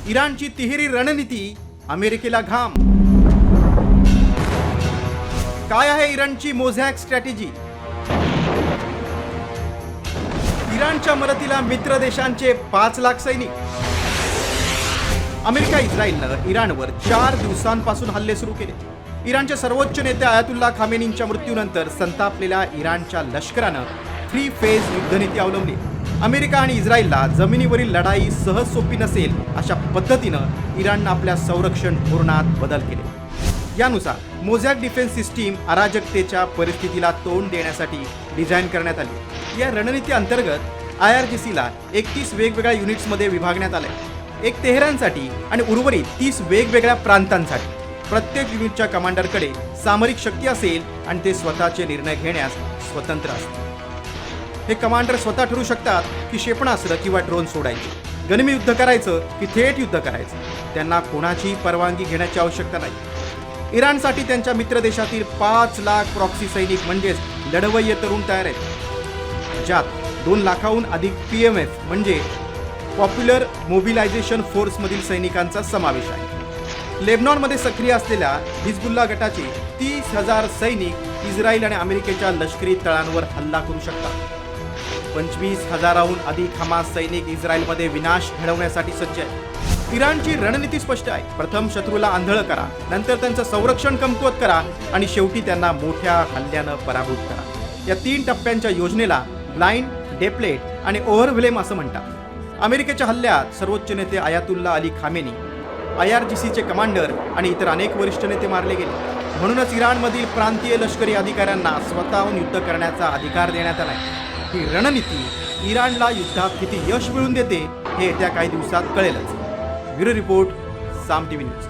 इराणची तिहेरी रणनीती अमेरिकेला घाम. काय आहे इराणची मोझॅक स्ट्रॅटेजी? इराणच्या मदतीला मित्र देशांचे 5 लाख सैनिक. अमेरिका इस्रायलनं इराणवर 4 दिवसांपासून हल्ले सुरू केले. इराणचे सर्वोच्च नेते आयातुल्ला खामेनींच्या मृत्यूनंतर संतापलेल्या इराणच्या लष्करानं 3 फेज युद्धनीती अवलंबली. अमेरिका आणि इस्रायलला जमिनीवरील लढाई सहज सोपी नसेल अशा पद्धतीनं इराणनं आपल्या संरक्षण धोरणात बदल केले. यानुसार मोझॅक डिफेन्स सिस्टीम अराजकतेच्या परिस्थितीला तोंड देण्यासाठी डिझाईन करण्यात आली. या रणनीती अंतर्गत IRGCला 31 वेगवेगळ्या युनिट्समध्ये विभागण्यात आले. एक तेहरानसाठी आणि उर्वरित 30 वेगवेगळ्या प्रांतांसाठी. प्रत्येक युनिटच्या कमांडरकडे सामरिक शक्ती असेल आणि ते स्वतःचे निर्णय घेण्यास स्वतंत्र असतील. हे कमांडर स्वतः ठरवू शकतात की क्षेपणास्त्र किंवा ड्रोन सोडायचे, गनिमी युद्ध करायचं की थेट युद्ध करायचं. त्यांना कोणाचीही परवानगी घेण्याची आवश्यकता नाही. इराणसाठी त्यांच्या मित्र देशातील 5 लाख प्रॉक्सी सैनिक म्हणजेच लढवय्ये तरुण तयार आहेत, ज्यात 2 लाखाहून अधिक PMF म्हणजे पॉप्युलर मोबिलायझेशन फोर्समधील सैनिकांचा समावेश आहे. लेबनॉनमध्ये सक्रिय असलेल्या हिजबुल्ला गटाचे 30,000 सैनिक इस्रायल आणि अमेरिकेच्या लष्करी तळांवर हल्ला करू शकतात. 25,000हून अधिक हमास सैनिक इस्रायलमध्ये विनाश घडवण्यासाठी सज्ज आहेत. इराणची रणनीती स्पष्ट आहे. प्रथम शत्रूला आंधळ करा, नंतर त्यांचं संरक्षण कमकुवत करा आणि शेवटी त्यांना मोठ्या हल्ल्यानं पराभूत करा. या 3 टप्प्यांच्या योजनेला ब्लाइंड, डेप्लेट आणि ओव्हरव्हेलेम असं म्हणतात. अमेरिकेच्या हल्ल्यात सर्वोच्च नेते आयातुल्ला अली खामेनी, IRGCचे कमांडर आणि इतर अनेक वरिष्ठ नेते मारले गेले. म्हणूनच इराणमधील प्रांतीय लष्करी अधिकाऱ्यांना स्वतःहून युद्ध करण्याचा अधिकार देण्यात आला. ही रणनीती इराणला युद्धात किती यश मिळवून देते हे येत्या काही दिवसात कळेलच. ब्युरो रिपोर्ट, साम TV न्यूज.